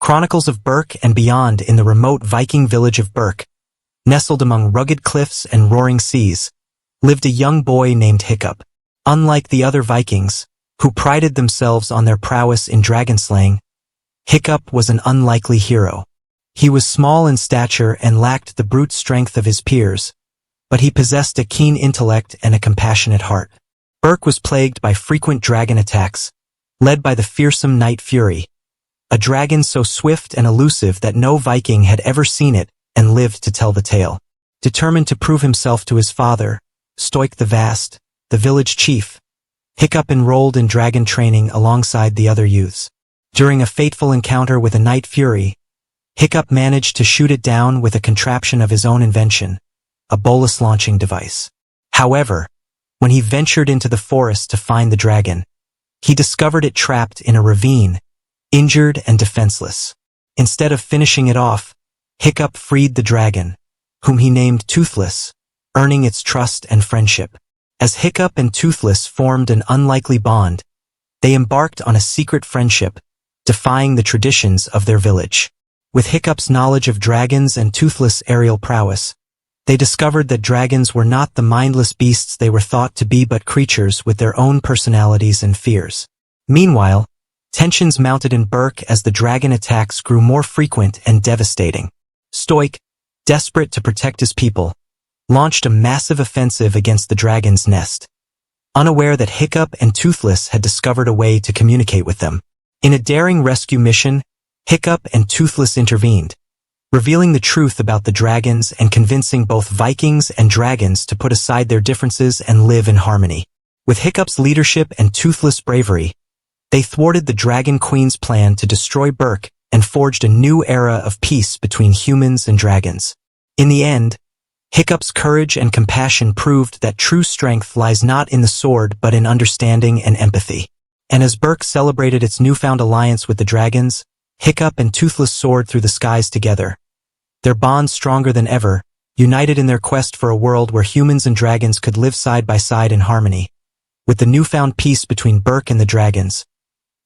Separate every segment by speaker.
Speaker 1: Chronicles of Berk and beyond. In the remote Viking village of Berk, nestled among rugged cliffs and roaring seas, lived a young boy named Hiccup. Unlike the other Vikings, who prided themselves on their prowess in dragon-slaying, Hiccup was an unlikely hero. He was small in stature and lacked the brute strength of his peers, but he possessed a keen intellect and a compassionate heart. Berk was plagued by frequent dragon attacks, led by the fearsome Night Fury, a dragon so swift and elusive that no Viking had ever seen it and lived to tell the tale. Determined to prove himself to his father, Stoik the Vast, the village chief, Hiccup enrolled in dragon training alongside the other youths. During a fateful encounter with a Night Fury, Hiccup managed to shoot it down with a contraption of his own invention, a bolus launching device. However, when he ventured into the forest to find the dragon, he discovered it trapped in a ravine, injured and defenseless. Instead of finishing it off, Hiccup freed the dragon, whom he named Toothless, earning its trust and friendship. As Hiccup and Toothless formed an unlikely bond, they embarked on a secret friendship, defying the traditions of their village. With Hiccup's knowledge of dragons and Toothless' aerial prowess, they discovered that dragons were not the mindless beasts they were thought to be but creatures with their own personalities and fears. Meanwhile, tensions mounted in Berk as the dragon attacks grew more frequent and devastating. Stoik, desperate to protect his people, launched a massive offensive against the dragon's nest, unaware that Hiccup and Toothless had discovered a way to communicate with them. In a daring rescue mission, Hiccup and Toothless intervened, revealing the truth about the dragons and convincing both Vikings and dragons to put aside their differences and live in harmony. With Hiccup's leadership and Toothless' bravery, they thwarted the Dragon Queen's plan to destroy Berk and forged a new era of peace between humans and dragons. In the end, Hiccup's courage and compassion proved that true strength lies not in the sword but in understanding and empathy. And as Berk celebrated its newfound alliance with the dragons, Hiccup and Toothless soared through the skies together, their bond stronger than ever, united in their quest for a world where humans and dragons could live side by side in harmony. With the newfound peace between Berk and the dragons,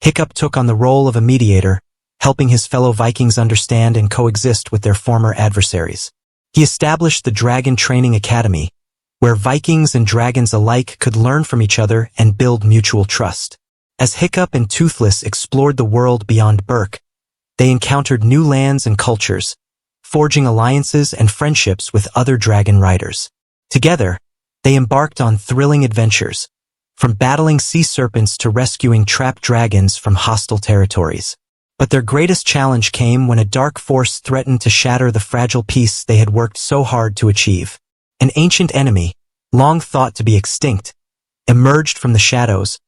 Speaker 1: Hiccup took on the role of a mediator, helping his fellow Vikings understand and coexist with their former adversaries. He established the Dragon Training Academy, where Vikings and dragons alike could learn from each other and build mutual trust. As Hiccup and Toothless explored the world beyond Berk, they encountered new lands and cultures, forging alliances and friendships with other dragon riders. Together, they embarked on thrilling adventures, from battling sea serpents to rescuing trapped dragons from hostile territories. But their greatest challenge came when a dark force threatened to shatter the fragile peace they had worked so hard to achieve. An ancient enemy, long thought to be extinct, emerged from the shadows,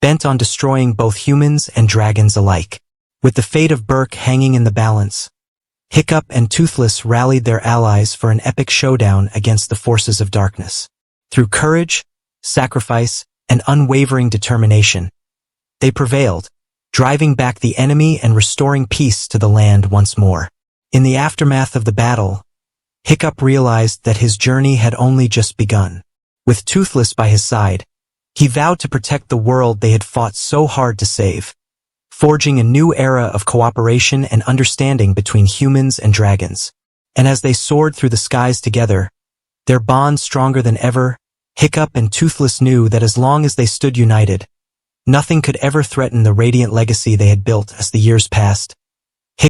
Speaker 1: bent on destroying both humans and dragons alike. With the fate of Berk hanging in the balance, Hiccup and Toothless rallied their allies for an epic showdown against the forces of darkness. Through courage, sacrifice, and unwavering determination, they prevailed, driving back the enemy and restoring peace to the land once more. In the aftermath of the battle, Hiccup realized that his journey had only just begun. With Toothless by his side, he vowed to protect the world they had fought so hard to save, forging a new era of cooperation and understanding between humans and dragons. And as they soared through the skies together, their bond stronger than ever, Hiccup and Toothless knew that as long as they stood united, nothing could ever threaten the radiant legacy they had built. As the years passed,